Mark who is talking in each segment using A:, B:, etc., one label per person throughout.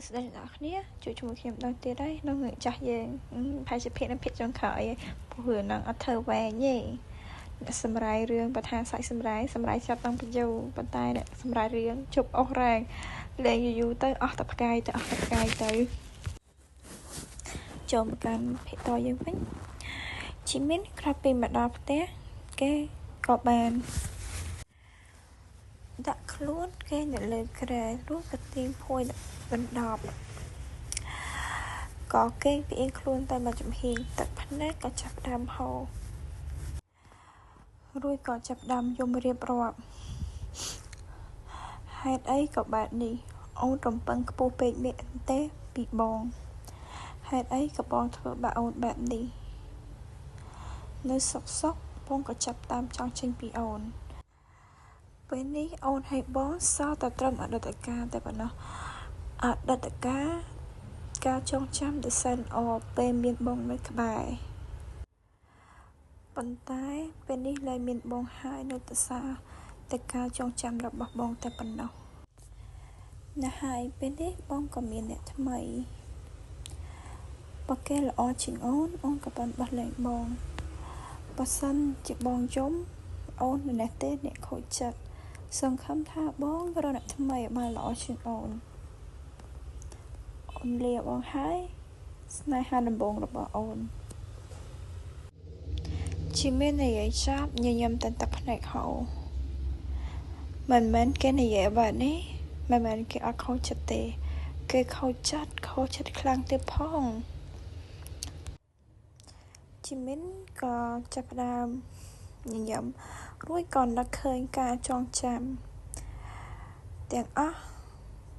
A: ស្ដីអ្នកគ្នាជួយជាមួយខ្ញុំដល់ទៀតហើយនៅចាស់យើងផាយជាភាគនៅភាគចុងក្រោយព្រោះរឿងហ្នឹងអត់ធ្វើវែងទេអ្នកសម្រាយរឿងបថាសាច់សម្រាយចាប់តាំងពីយូរប៉ុន្តែអ្នកសម្រាយរឿងជប់អស់រ៉ែងលេងយូរទៅអស់តែផ្កាយទៅចូលមកកាន់ភាគតយើងវិញជីមីនក្រោយពីមកដល់ផ្ទះគេក៏បានដាក់ខ្លួនគេនៅលើគ្រែរួចក៏ទាញភួយបណ្ដប់ក៏គេផ្អៀងខ្លួនទៅមកចំហៀងទឹកភ្នែកក៏ចាប់ដើមហូររួចក៏ចាប់ដើមយំរៀបរាប់ហេតុអីក៏បែបនេះអូនរំពឹងខ្ពស់ពេកមែនទេពីបងហេតុអីក៏បងធ្វើបាក់អូនបែបនេះនៅសុកបងក៏ចាប់តាមចង់ចេញពីអូនពេលនេះអូនឲ្យបងសល់តែត្រឹមអតីតកាលតែប៉ុណ្ណោះអតីតកាលការចងចាំដែលសែនល្អពេលមានបងនៅក្បែរប៉ុន្តែពេលនេះលែងមានបងហើយនៅតែសារតែការចងចាំរបស់បងតែប៉ុណ្ណោះណាស់ហើយពេលនេះបងក៏មានអ្នកថ្មីបើគេល្អជាងអូនក៏បានបោះលែងបងបើសិនជាបងយំអូននៅនេះទេអ្នកខូចចិត្តសង្ឃឹមថាបងរកអ្នកថ្មីបានល្អជាងអូនលាបងហើយស្នេហាដំបងរបស់អូនជីមាននិយាយចាប់ញញឹមតែទឹកភ្នែកហូរមិនមែនគេនិយាយបែបនេះមិនមែនគេអត់ខូចចិត្តទេគេខូចចិត្តខ្លាំងទៀតផងជីមីនក៏ចាប់ផ្ដើមញញឹមរួចក៏នឹកឃើញការចងចាំទាំងអស់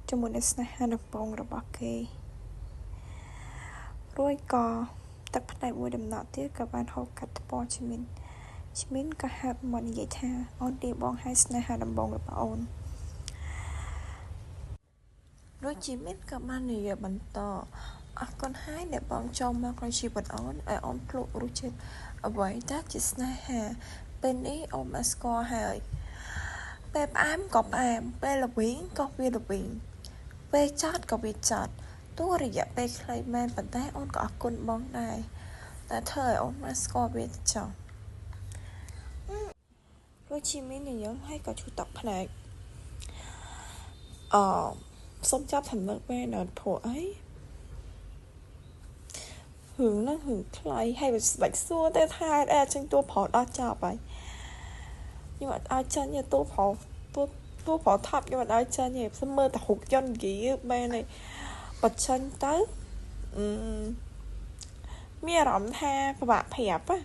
A: ជាមួយនឹងស្នេហាដំបងរបស់គេរួចក៏ទឹកភ្នែកមួយដំណក់ទៀតក៏បានហូរកាត់ថ្ពាល់ជីមីនក៏ហាត់មកនិយាយថាអូនទីបងហើយស្នេហាដំបងរបស់អូនរួចជីមីនក៏បាននិយាយបន្តអរគុណហើយដែលបងចូលមកក្នុងជីវិតអូនឲ្យអូនភ្លក់រសជាតិអ្វីដែលជាស្នេហាពេលនេះអូនបានស្គាល់ហើយពេលផ្អែមក៏ផ្អែមពេលល្វីងក៏វាល្វីងពេលចត់ក៏វាចត់ទោះរយៈពេលខ្លីមែនប៉ុន្តែអូនក៏អរគុណបងដែរតែធ្វើឲ្យអូនបានស្គាល់វាទៅចោះរួចជីមីននិយាយហើយក៏ឈូសទឹកភ្នែកសុំចាប់សំណឹកមែនអត់ព្រោះអីរឿងហ្នឹងរឿងខ្លីហើយវាស្បែកសួរតែថាអញ្ចឹងតួប្រុសដល់ចប់ហើយខ្ញុំអត់ឲ្យចាញ់ទេតួប្រុសថប់ខ្ញុំអត់ឲ្យចាញ់ទេខ្ញុំមើលតែរូបយន្តនិយាយបែរនេះបើចាញ់ទៅមានអារម្មណ៍ថាពិបាកប្រាប់ណា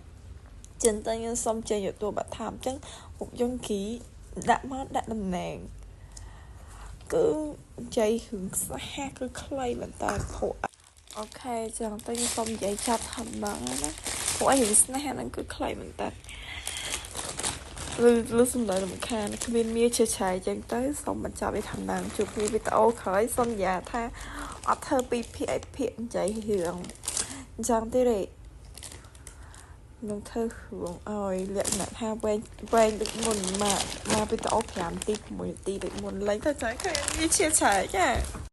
A: ចឹងតែខ្ញុំសុំចេញយកតួបឋមអញ្ចឹងរូបយន្តគីដាក់មកដាក់តំណែងគឺនិយាយរឿងស្នេហាគឺខ្លីមែនតើព្រោះអូខេចឹងទៅខ្ញុំសុំនិយាយចាប់ថាម្ដងណាព្រោះអីរឿងស្នេហាហ្នឹងគឺខ្លីមែនតើឬសំដៅរំខានគ្មានមាសជាឆាយចឹងទៅសូមបញ្ចប់ឯខាងឡើងជួបគ្នាវីដេអូក្រោយសន្យាថាអត់ធ្វើពីភាគឯភាគនិយាយរឿងអញ្ចឹងទេនឹងធ្វើរឿងឲ្យលក្ខណៈថាវែងដូចមុនមកវីដេអូ5នាទី6នាទីដូចមុនឡើងទៅចាឃើញវាជាឆាយចា